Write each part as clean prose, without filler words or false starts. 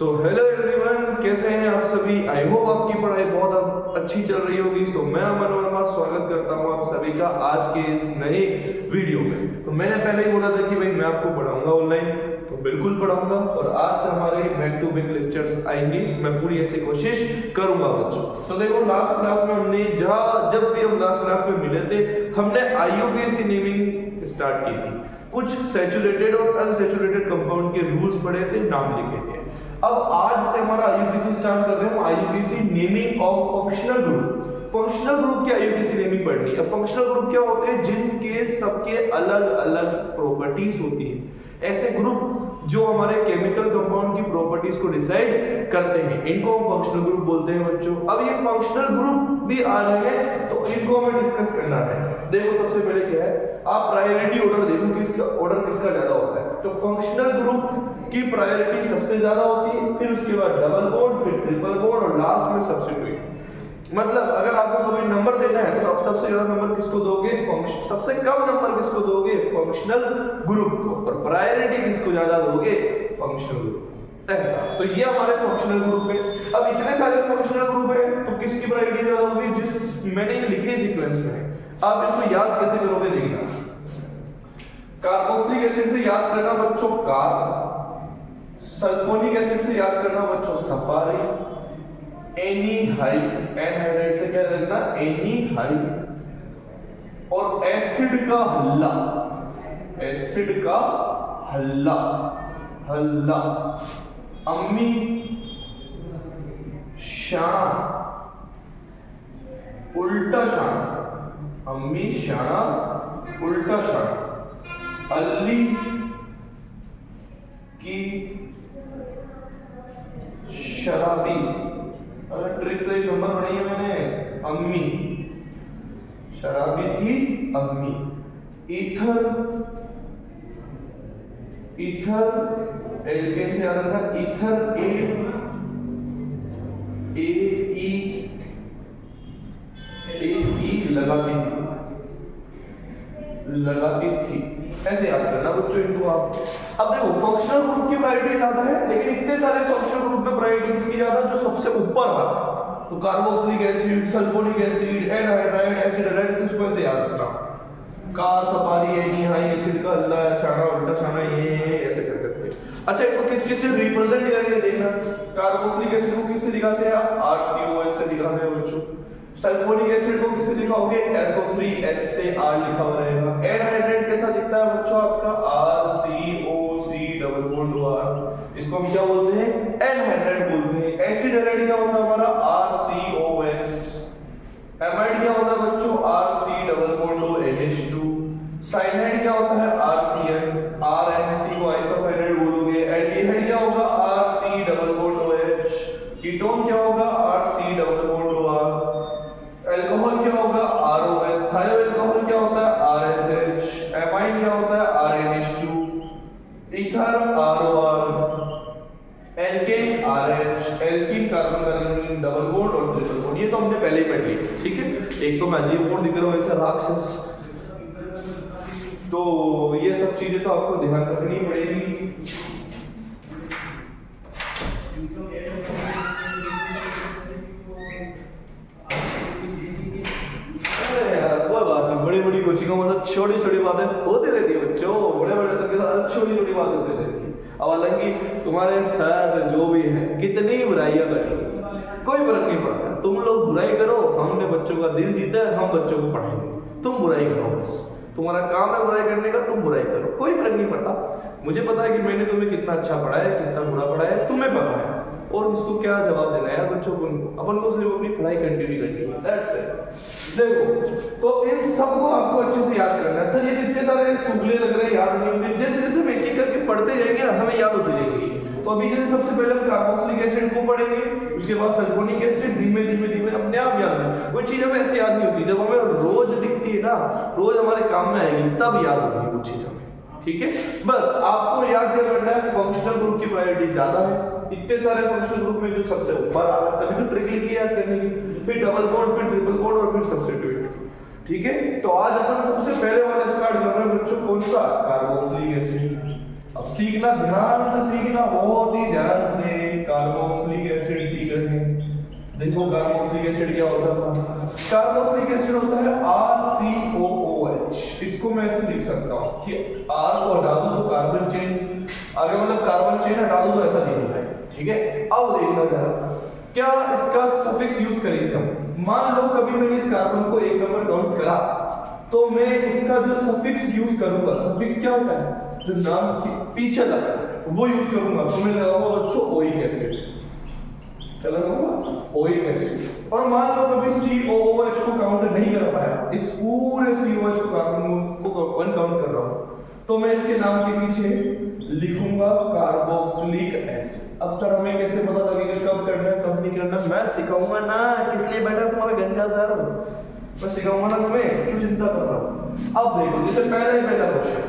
Hello everyone, कैसे हैं आप सभी। आई होप आपकी पढ़ाई बहुत अच्छी चल रही होगी। मैं अमन वर्मा स्वागत करता हूं आप सभी का आज के इस नए वीडियो में। तो मैंने पहले ही बोला था कि भाई मैं आपको पढ़ाऊंगा ऑनलाइन, तो बिल्कुल पढ़ाऊंगा। और आज से हमारे बैक टू बैक लेक्चर्स आएंगे, मैं पूरी ऐसी कोशिश करूंगा बच्चों। तो देखो लास्ट क्लास में हमने जब भी हम लास्ट क्लास में मिले थे, हमने IUPAC नेमिंग स्टार्ट की थी। कुछ सैचुरेटेड और अनसैचुरेटेड कंपाउंड के रूल्स पढ़े थे, नाम लिखे थे। अब आज से हमारा IUPAC स्टार्ट कर रहे हैं हम IUPAC naming of functional group. Functional group की IUPAC नेमिंग पढ़नी है। फंक्शनल ग्रुप क्या होते हैं? जिनके सबके अलग अलग प्रॉपर्टीज होती है। ऐसे ग्रुप जो हमारे केमिकल कंपाउंड की प्रॉपर्टीज को डिसाइड करते हैं, इनको हम फंक्शनल ग्रुप बोलते हैं बच्चों। अब ये फंक्शनल ग्रुप भी आ रहे हैं, तो इनको हमें डिस्कस करना है। देखो सबसे पहले क्या है, आप प्रायोरिटी ऑर्डर देखो, किसका ऑर्डर किसका ज्यादा होता है। तो फंक्शनल ग्रुप की प्रायोरिटी सबसे ज्यादा होती है, फिर उसके बाद डबल बॉन्ड, फिर ट्रिपल बॉन्ड और लास्ट में सब्स्टिट्यूट। मतलब अगर आपको कभी नंबर देना है तो आप सबसे ज्यादा नंबर किसको दोगे? फंक्शन। सबसे कम नंबर किसको दोगे? फंक्शनल ग्रुप को। और प्रायोरिटी किसको ज्यादा दोगे? Functional group. ऐसा तो ये हमारे फंक्शनल ग्रुप है। अब इतने सारे फंक्शनल ग्रुप है, तो किसकी प्रायोरिटी ज्यादा होगी? जिस मैंने ये लिखे सीक्वेंस में। आप इसको याद कैसे करोगे देखना। कार्बोक्सिलिक एसिड से याद करना बच्चों कार्ब, सल्फोनिक एसिड से याद करना बच्चों सफारी, एनीहाइड, एनहाइड्राइड से क्या लिखना? एनीहाइड। और एसिड का हल्ला, एसिड का हल्ला, हल्ला, अम्मी शाना, उल्टा शाना, अम्मी शाना उल्टा शाना, अल्ली की शराबी। ट्रिक तो एक नंबर बनाई है मैंने, अम्मी शराबी थी अम्मी। ईथर, ईथर एल्केन से याद रखना, ईथर ए लगाती थी, ऐसे याद करना बच्चों इनको आप। अब देखो फंक्शनल ग्रुप की प्रायोरिटी ज्यादा है, लेकिन इतने सारे फंक्शनल ग्रुप में प्रायोरिटी किसकी ज्यादा? जो सबसे ऊपर है। तो carboxylic acid, sulphonic acid, anhydride, acidide, इसको ऐसे याद रखना। कार, सफारी, एनीहाइड, एसिड का हल्ला, शाना उल्टा शाना, ये ऐसे कर करके। अच्छा इनको किस किस से रिप्रेजेंट करेंगे देखना। कार्बोक्सिलिक एसिड को किससे दिखाते हैं? RCOH से दिखाते हैं बच्चों। सल्फोनिक एसिड को किससे लिखोगे? SO3, S से R लिखा हुआ रहेगा। एनहाइड्राइड कैसा दिखता है बच्चों आपका? RCOC double bond R। इसको हम क्या बोलते हैं? एनहाइड्राइड बोलते हैं। एसिडाइड क्या होता है हमारा? RCOX। एमाइड क्या होता है बच्चों? RC double bond NH2। Cyanide क्या होता है? RCN। RNC को आइसोसाइनाइड बोलोगे। एल्डिहाइड क्या होगा? RC double bond OH। Ketone क्या होगा? RC double bond R। Alcohol क्या होगा? ROH। थायो अल्कोहल क्या होता है? RSH। एमाइन क्या होता है? RNH2। Ether ROR। Alkane RH। Alkene carbon carbon double bond और ट्रिपल बॉन्ड। ये तो हमने पहले ही पढ़ ली, ठीक है। एक तो मैं अजीब बॉन्ड दिख रहा हूं ऐसा राक्षस, तो ये सब चीजें तो आपको ध्यान रखनी पड़ेगी। बड़ी बड़ी कोचिंगों में मतलब छोटी छोटी बातें होती रहती है बच्चों, बड़े बड़े सबके साथ छोटी छोटी बातें होती रहती है। अब हालांकि तुम्हारे सर जो भी है कितनी बुराइयां करो, कोई फर्क नहीं पड़ता। तुम लोग बुराई करो, हमने बच्चों का दिल जीता है, हम बच्चों को पढ़ाएंगे। तुम बुराई करो, बस तुम्हारा काम है बुराई करने का, तुम बुराई करो, कोई फर्क नहीं पड़ता। मुझे पता है कि मैंने तुम्हें कितना अच्छा पढ़ाया, कितना बुरा पढ़ाया, तुम्हें पता है। और इसको क्या जवाब देना है बच्चों को? अपन को सिर्फ अपनी पढ़ाई कंटिन्यू करनी है, दैट्स इट। देखो तो इन सबको आपको अच्छे से याद करना है। सर ये इतने सारे सुगले लग रहे हैं, याद नहीं होंगे। जैसे जैसे हम एक एक करके पढ़ते जाएंगे ना, हमें याद होती जाएंगी। तो अभी जैसे सबसे पहले हम कार्बोक्सिलिक एसिड को पढ़ेंगे, उसके बाद सल्फोनिक एसिड, धीमे धीमे धीमे अपने आप याद है। कोई चीज हमें ऐसे याद नहीं होती, जब हमें रोज दिखती है ना, रोज हमारे काम में आएगी, तब याद होगी वो चीज हमें, ठीक है। बस आपको याद क्या करना है? फंक्शनल ग्रुप की प्रायोरिटी ज्यादा है। इतने सारे फंक्शनल ग्रुप में जो सबसे ऊपर आ रहा है, तभी तो ट्रिक लिखी याद करने की। फिर डबल बॉन्ड, फिर ट्रिपल बॉन्ड और फिर सब्स्टिट्यूट, ठीक है। तो आज अपन सबसे पहले वाला स्टार्ट कर रहे हैं बच्चों, कौन सा? Carboxylic acid. अब सीखना, ध्यान से सीखना, बहुत ही ध्यान से। कार्बोक्सिलिक एसिड सीख रहे हैं। देखो कार्बोक्सिलिक एसिड क्या होता है? कार्बोक्सिलिक एसिड होता है RCOOH। इसको मैं ऐसे लिख सकता हूं कि R को हटा दो तो कार्बन चेन आगे, मतलब कार्बन चेन हटा दो तो ऐसा लिखना है, ठीक है। अब देखना जरा क्या इसका सफिक्स यूज करेंगे हम। मान लो कभी मैंने इस कार्बन को एक नंबर काउंट करा तो मैं इसका जो सफिक्स यूज करूंगा, सफिक्स क्या होता है? जो नाम के पीछे लगता है वो यूज करूंगा। तो मैं लगाऊंगा बच्चों ओइक एसिड, क्या लगाऊंगा? Oic acid. और मान लो कभी COOH को काउंट नहीं कर पाया, इस पूरे COH को कार्बन को वन काउंट कर रहा हूं, तो मैं इसके नाम के पीछे लिखूंगा कार्बोक्सिलिक एसिड। अब सर हमें कैसे पता लगेगा कब करना है कब नहीं करना? मैं सिखाऊंगा ना, किस लिए बैठा तुम्हारा गंजा सर? मैं सिखाऊंगा ना तुम्हें, क्यों चिंता कर रहा हूं? अब देखो जैसे पहला क्वेश्चन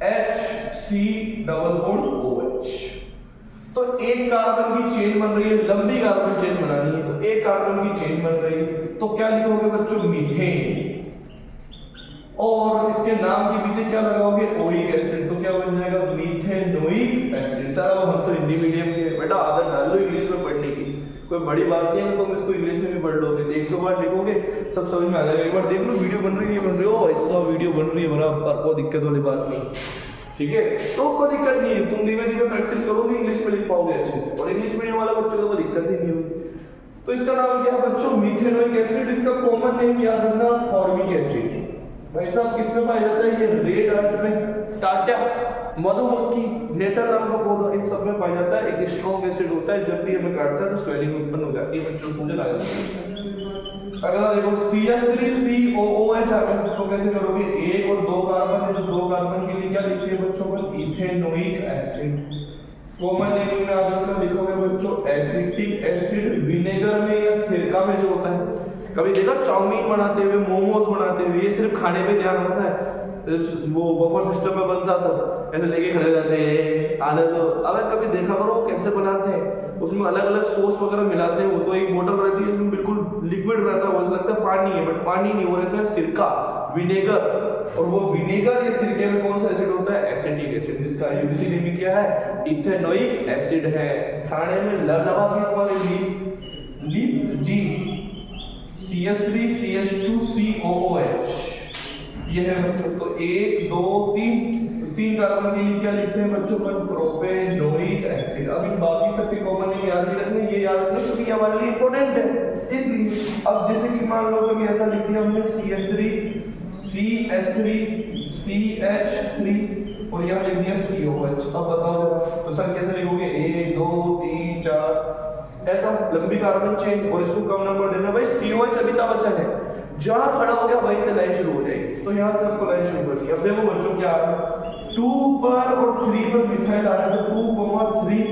HC OH, तो एक कार्बन की चेन बन रही है, लंबी कार्बन चेन बनानी है, तो एक कार्बन की चेन बन रही है, तो क्या लिखोगे बच्चों? मीथेन। और इसके नाम के पीछे क्या लगाओगे? ओइक एसिड, तो क्या बन जाएगा? Methanoic acid. सर अब हम तो हिंदी मीडियम के, बेटा आदत डाल लो इंग्लिश में पढ़ने की, कोई बड़ी बात नहीं है, तुम इसको इंग्लिश में भी पढ़ लोगे, एक दो बार लिखोगे सब समझ में आ जाएगा। एक बार देख लो वीडियो बन रही है, बन रही हो ऐसा वीडियो बन रही है बराबर, कोई दिक्कत वाली बात नहीं, ठीक है। तो कोई दिक्कत नहीं है, तुम धीमे धीमे प्रैक्टिस करोगे इंग्लिश में लिख पाओगे अच्छे से, और इंग्लिश मीडियम वाला बच्चों को कोई दिक्कत ही नहीं होगी। तो इसका नाम क्या है बच्चों? Methanoic acid. इसका कॉमन नेम याद रखना, फॉर्मिक एसिड। भाई साहब किस में पाया जाता है? ये रेड अर्थ में, टाटा, मधुमक्खी, नेटर नाम का पौधा, इन सब में पाया जाता है। एक स्ट्रॉन्ग एसिड होता है, जब भी हमें काटता है तो स्वेलिंग उत्पन्न हो जाती है, बच्चों सूजन आ जाती है। अगला देखो CH3COOH आ गया, तो कैसे करोगे? एक और दो कार्बन है, तो दो कार्बन के लिए क्या लिखिए बच्चों पर? Ethanoic acid. कॉमन नेम में आप इसका लिखोगे बच्चों एसिटिक एसिड। विनेगर में या सिरका में जो होता है, कभी देखा चाउमीन बनाते हुए, मोमोज बनाते हुए, ये सिर्फ खाने पे ध्यान रहता है, वो बफर सिस्टम में बनता था, ऐसे लेके खड़े हो जाते हैं आने दो। अबे कभी देखा करो कैसे बनाते हैं, उसमें अलग अलग सॉस वगैरह मिलाते हैं। वो तो एक बोतल रहती है उसमें बिल्कुल लिक्विड रहता है, वो लगता है पानी है, बट पानी नहीं, वो रहता है सिरका, विनेगर। और वो विनेगर या सिरके में कौन सा एसिड होता है? एसिटिक एसिड, जिसका यूनिवर्सिटी नेम क्या है? इथेनोइक एसिड है। खाने में लगा सी हमारे लीप जी CH3CH2COOH, ये है बच्चों। तो एक दो तीन कार्बन के लिए क्या लिखते हैं बच्चों पर? Propanoic acid. अब इन बाकी सबके कॉमन नेम याद नहीं रखने, ये याद रखने क्योंकि हमारे लिए इंपॉर्टेंट है इसलिए। अब जैसे कि मान लो कभी ऐसा लिख दिया हमने CH3 और यहाँ लिख दिया COH। अब बताओ जरा, तो सर कैसे लिखोगे? 1 2 3 4 ऐसा लंबी कार्बन चेन, और इसको कम नंबर देना। भाई COH अभी तक बचा है, जहां खड़ा हो गया वहीं से लाइन शुरू हो जाएगी, तो यहां से आपको लाइन शुरू करनी है। अब देखो बच्चों क्या आ रहा है? 2 पर और 3 पर मिथाइल आ रहा है, तो 2,3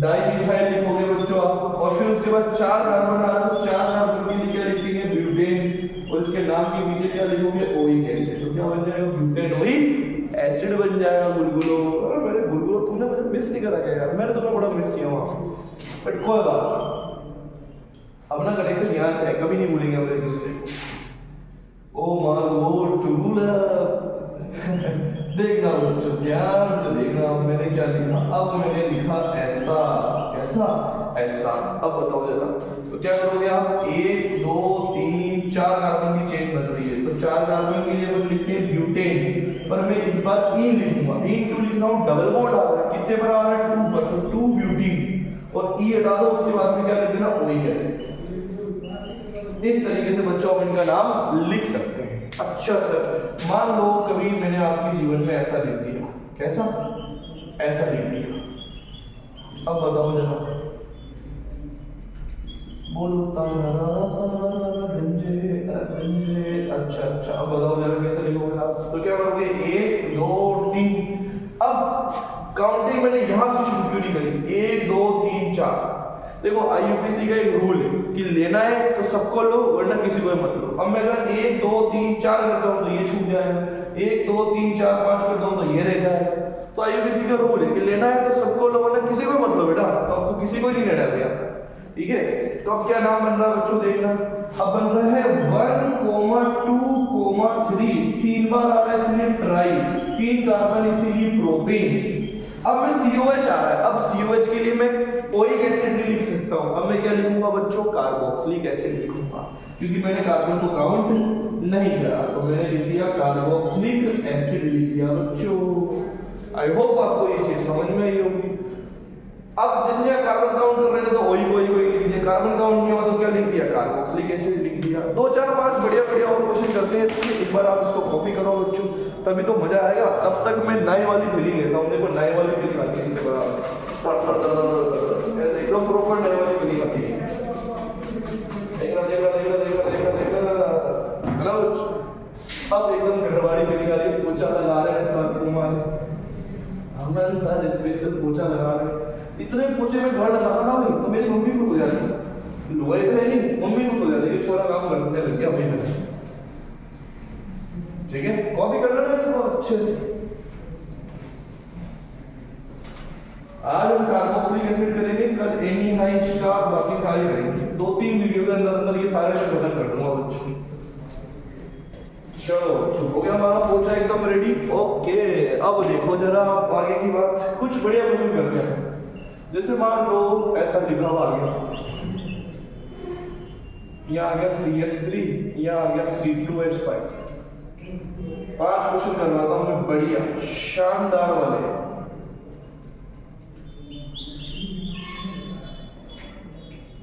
डाइमिथाइल लिखोगे बच्चों आप। और फिर उसके बाद 4 कार्बन आ रहा है, तो 4 कार्बन के लिए क्या लिखेंगे? ब्यूटेन। और इसके नाम के पीछे क्या लिखोगे? Oic acid. तो क्या बन जाएगा? ब्यूटेनोइक एसिड बन जाएगा। बुलबुलो, अरे मेरे बुलबुलो तुमने मुझे मिस नहीं करा क्या यार? मैंने तुम्हें बड़ा मिस किया वहां, बट कोई बात नहीं, अपना कनेक्शन ध्यान से है, कभी नहीं भूलेंगे हम एक दूसरे को। Oh my God to love. देखना बच्चों ध्यान से देखना, मैंने क्या लिखा? अब मैंने लिखा ऐसा ऐसा ऐसा। अब बताओ जरा, तो क्या करोगे आप? 1 2 3 4 कार्बन की चेन बन रही है, तो 4 कार्बन के लिए हम लिखते हैं ब्यूटेन, पर मैं इस बार इन लिखूंगा। इन क्यों लिख रहा हूं? डबल बॉन्ड आ रहा है, कितने पर आ रहा है? 2 पर, तो 2 ब्यूटीन, और ई हटा दो, उसके बाद में क्या लिख देना? Oic acid. इस तरीके से बच्चों आप इनका नाम लिख सकते हैं। अच्छा सर, मान लो कभी मैंने आपके जीवन में ऐसा लिख दिया, कैसा? ऐसा लिख दिया। अब बताओ जरा, बोलो रंजे रंजे। अच्छा अच्छा, अब बताओ जरा कैसे लिखोगे आप? तो क्या करोगे? 1 2 3। अब काउंटिंग मैंने यहां से शुरू क्यों नहीं करी? 1 2 3 4। देखो IUPAC का एक रूल है कि लेना है तो सबको लो, वरना किसी को मत लो। अब मैं अगर 1 2 3 4 करता हूं तो ये छूट जाएगा, 1 2 3 4 5 करता हूं तो ये रह जाएगा। तो IUPAC का रूल है कि लेना है तो सबको लो, वरना किसी को मत लो बेटा। तो आपको किसी को ही नहीं लेना है भैया। ठीक है। तो अब क्या नाम बन रहा है बच्चों, देखना अब बन रहा है 1,2,3, 3 बार आ रहा है इसलिए ट्राई, 3 कार्बन इसीलिए प्रोपेन। अब मैं COH आ रहा है, अब COH के लिए मैं ओइक एसिड भी लिख सकता हूं। अब मैं क्या लिखूंगा बच्चों, कार्बोक्सिलिक एसिड लिखूंगा, क्योंकि मैंने कार्बन को काउंट नहीं करा, तो मैंने लिख दिया कार्बोक्सिलिक एसिड लिख दिया बच्चों। आई होप आपको ये चीज समझ में आई होगी। अब जैसे कार्बन काउंट कर रहे थे तो ओइक लिख दिया, कार्बन काउंट नहीं हुआ तो क्या लिख दिया, कार्बोक्सिलिक एसिड लिख दिया। 2 4 5 बढ़िया बढ़िया और क्वेश्चन करते हैं इसमें, एक बार आप इसको कॉपी करो बच्चों, तभी तो मजा आएगा। तब तक मैं नए वाली फीलिंग लेता हूं, देखो नए वाली फीलिंग आती है इससे बड़ा ऐसे एकदम प्रॉपर नए वाली फीलिंग आती है। हेलो, अब एकदम घरवाली फीलिंग आ रही है, पोछा लगा रहे हैं साथ तुम्हारे, हम सर स्पेशल पोछा लगा रहे हैं। इतने पोछे में घर लगाता ना भाई, तो मेरी मम्मी को हो जाती, लोहे तो है नहीं, मम्मी को हो जाती कि छोरा काम करने लग गया भाई मेरा। ठीक है, कॉपी कर लेना इसको अच्छे से। आज हम कार्बोक्सिलिक एसिड करेंगे, कल एनीहाइड स्टार, बाकी सारे करेंगे। 2-3 वीडियो के अंदर ये सारे मैं खत्म कर दूंगा बच्चों। चलो हो गया हमारा पोछा एकदम रेडी। ओके, अब देखो जरा आगे की बात, कुछ बढ़िया क्वेश्चन करते हैं। जैसे मान लो ऐसा लिखा हुआ आ गया, यहाँ आ गया CH3, यहाँ आ गया C2H5। 5 क्वेश्चन करवाता हूं मैं बढ़िया शानदार वाले।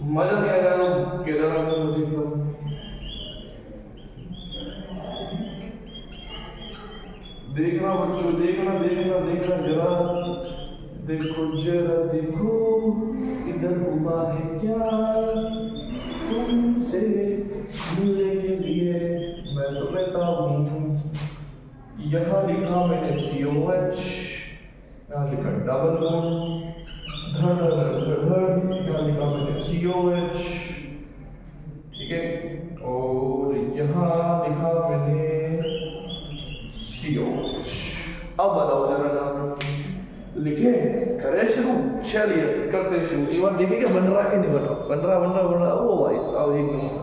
मजा नहीं आएगा तो केदारनाथ में मुझे एकदम देखना बच्चों, देखना जरा, देखो जरा देखो, इधर हुआ है क्या तुमसे मिलने के लिए मैं तो रहता हूँ। यहाँ लिखा मैंने COH, यहाँ लिखा डबल बॉन्ड, यहाँ लिखा मैंने COH, ठीक है, और यहाँ लिखा मैंने COH। अब बताओ जरा नाम लिखे, करें शुरू, चलिए करते शुरू। एक बार देखिए क्या बन रहा है कि नहीं बन रहा। वो भाई साहब एक नंबर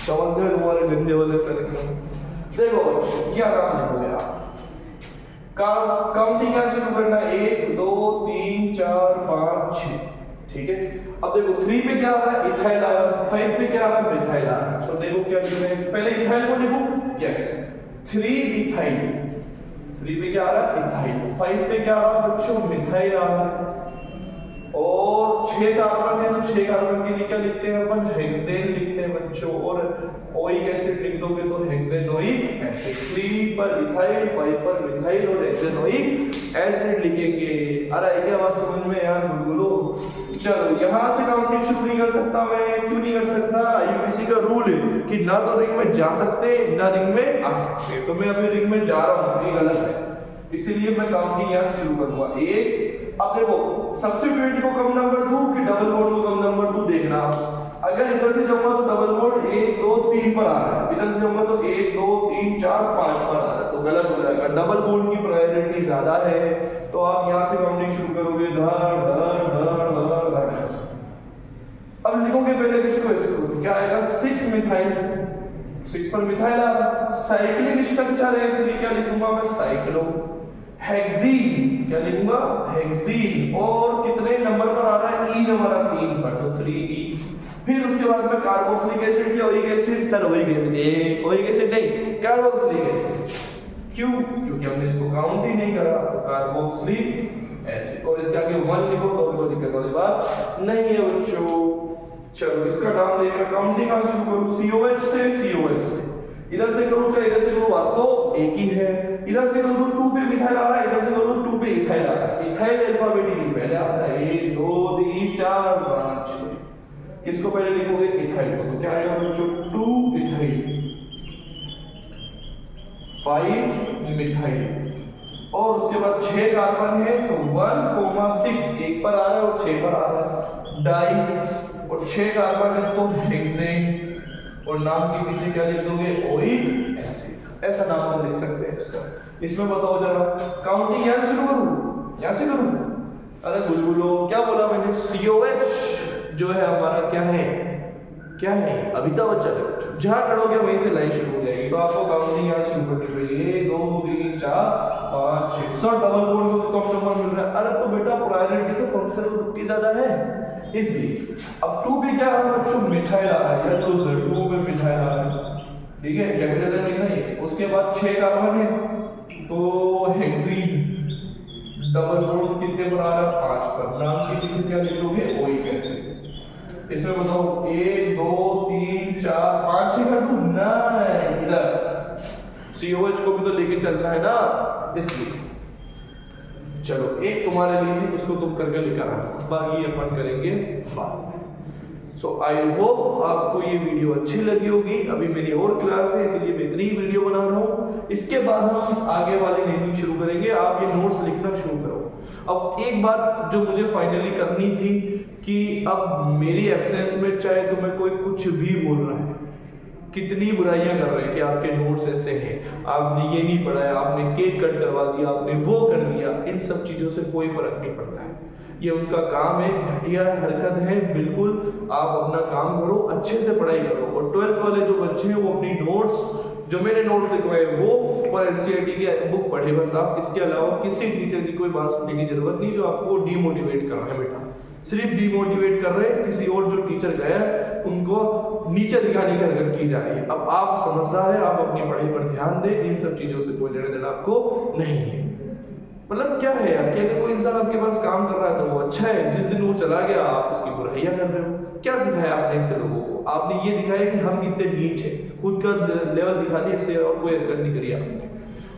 चमक गए तुम्हारे गंजे वाले सर। देखो क्या काम लिखोगे आप, काउंटिंग क्या शुरू करना है, 1 2 3 4 5 6, ठीक है। अब देखो 3 पे क्या आ रहा है, इथाइल आ रहा है, 5 पे क्या आ रहा है, मिथाइल आ रहा है। तो देखो क्या लिख रहे हैं, पहले इथाइल को लिखो, यस 3 इथाइल, 3 पे क्या आ रहा है, इथाइल, 5 पे क्या आ रहा है बच्चों, मिथाइल आ रहा है। और 6 कार्बन है तो 6 कार्बन के लिए क्या लिखते हैं अपन, हेक्सेन लिखते हैं बच्चों। और ओइक एसिड लिख दोगे तो हेक्सेनोइक एसिड, 3 पर इथाइल, 5 पर मिथाइल और हेक्सेनोइक एसिड लिखेंगे। अरे क्या बात समझ में यार, बोलो। चलो यहां से काउंटिंग शुरू नहीं कर सकता मैं, क्यों नहीं कर सकता, यूपीसी का रूल है कि ना तो रिंग में जा सकते ना रिंग में आ सकते। तो मैं अभी रिंग में जा रहा हूं, ये गलत है, इसीलिए मैं काउंटिंग यहां से शुरू करूंगा। 1, अब देखो सब्स्टिट्यूएंट को कम नंबर दूं कि डबल बॉन्ड को कम नंबर दूं, देखना। अगर इधर से जाऊंगा तो डबल बॉन्ड 1 2 3 पर आ रहा है, इधर से जाऊंगा तो 1 2 3 4 5 पर आ रहा है, तो गलत हो जाएगा। डबल बॉन्ड की प्रायोरिटी ज्यादा है, तो आप यहां से काउंटिंग शुरू करोगे, धड़ धड़ धड़ धड़ धड़ ऐसे। अब लिखोगे पहले किसको, इसको, क्या आएगा 6 मिथाइल, 6 पर मिथाइल आ रहा है। साइक्लिक स्ट्रक्चर है इसलिए क्या लिखूंगा मैं, साइक्लो। हेक्सीन क्या लिखूंगा, हेक्सीन। और कितने नंबर पर आ रहा है, ई नंबर आ 3 पर, तो 3E। फिर उसके बाद में कार्बोक्सिलिक एसिड या oic acid, sir oic acid, oic acid नहीं कार्बोक्सिलिक एसिड। क्यों, क्योंकि हमने इसको काउंट ही नहीं करा, तो कार्बोक्सिलिक एसिड। और इसके आगे 1 लिखो तो कोई दिक्कत वाली बात नहीं है बच्चों। चलो इसका नाम देखना, काउंटिंग का शुरू करो, COH से, COH से, इधर से करूं चाहे इधर से करूं, बात तो एक ही है। इधर से करूं तो 2 पे मिथाइल आ रहा है, इधर से करूं 2 पे इथाइल आ रहा है। इथाइल अल्फाबेटिकली पहले आता है, 1 2 3 4 5 6। किसको पहले लिखोगे, इथाइल को, तो क्या आएगा बच्चों, 2 इथाइल, 5 मिथाइल। और उसके बाद 6 कार्बन है तो 1,6 एक पर आ रहा है और 6 पर आ रहा है, डाई। और 6 कार्बन है तो हेक्सेन, और नाम के पीछे क्या लिख दोगे, ओइक एसिड। ऐसा नाम हम लिख सकते हैं इसका। इसमें बताओ जरा काउंटिंग यहां से शुरू करूं, यहां से करूं, अरे गुलगुलो क्या बोला मैंने, COH जो है हमारा क्या है अमिताभ बच्चन है बच्चों। जहाँ खड़ोगे वहीं से लाइन शुरू हो जाएगी। तो आपको काउंटिंग यहाँ शुरू करनी पड़ेगी 1 2 3 4 5 6 7 डबल बोर्ड को कम नंबर मिल रहा है। अरे तो बेटा प्रायोरिटी तो फंक्शन ग्रुप की ज्यादा है इसलिए। अब 2 पे क्या है बच्चों, मिथाइल आ रहा है या तो 2 पे मिथाइल आ रहा है, ठीक है, कैपिटल में लिखना है। उसके बाद 6 कार्बन है तो हेक्सीन डबल बॉन्ड कितने पर आ रहा है 5 पर। नाम के पीछे क्या लिख लोगे ओइक एसिड। इसमें बताओ 1 2 3 4 5 6 कर दूं ना, इधर COH को भी तो लेके चलना है ना इसलिए। चलो एक तुम्हारे लिए है, उसको तुम करके लेकर आना, बाकी अपन करेंगे बाद में। सो आई होप आपको ये वीडियो अच्छी लगी होगी। अभी मेरी और क्लास है इसलिए मैं इतनी ही वीडियो बना रहा हूँ। इसके बाद हम आगे वाली नेमिंग शुरू करेंगे। आप ये नोट्स लिखना शुरू करो। अब एक बात जो मुझे फाइनली करनी थी कि अब मेरी एब्सेंस में चाहे तुम्हें कोई कुछ भी बोल रहा है, कितनी बुराइयां कर रहे हैं कि आपके नोट्स ऐसे हैं, आपने ये नहीं पढ़ा है, आपने केक कट करवा दिया, आपने वो कर दिया, इन सब चीजों से कोई फर्क नहीं पड़ता है। ये उनका काम है, घटिया हरकत है बिल्कुल। आप अपना काम करो, अच्छे से पढ़ाई करो। और 12th वाले जो बच्चे हैं वो अपनी नोट्स जो मैंने नोट लिखवाए वो और NCERT की बुक पढ़े बस आप। इसके अलावा किसी टीचर की कोई बात सुनने की जरूरत नहीं जो आपको डीमोटिवेट कर रहा है बेटा। सिर्फ डीमोटिवेट कर रहे हैं, किसी और जो टीचर गया उनको नीचे दिखाने की हरकत की जा रही है। अब आप समझदार हैं, आप अपनी पढ़ाई पर ध्यान दें, इन सब चीजों से कोई लेना देना आपको नहीं है। मतलब क्या है यार कि अगर कोई इंसान आपके पास काम कर रहा है तो वो अच्छा है, जिस दिन वो चला गया आप उसकी बुराइयां कर रहे हो। क्या सिखाया आपने इससे लोगों को? आपने ये दिखाया कि हम कितने नीच हैं, खुद का लेवल दिखा दिया, इससे और कोई हरकत नहीं करी आपने।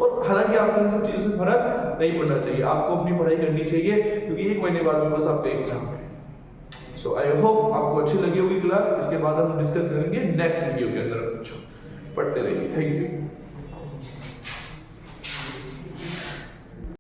और हालांकि आपको इन सब चीजों से फर्क नहीं पड़ना चाहिए, आपको अपनी पढ़ाई करनी चाहिए क्योंकि 1 महीने बाद में बस आपका एग्जाम है। सो आई होप आपको अच्छी लगी होगी क्लास। इसके बाद हम डिस्कस करेंगे नेक्स्ट वीडियो के अंदर। बच्चों पढ़ते रहिए। Thank you.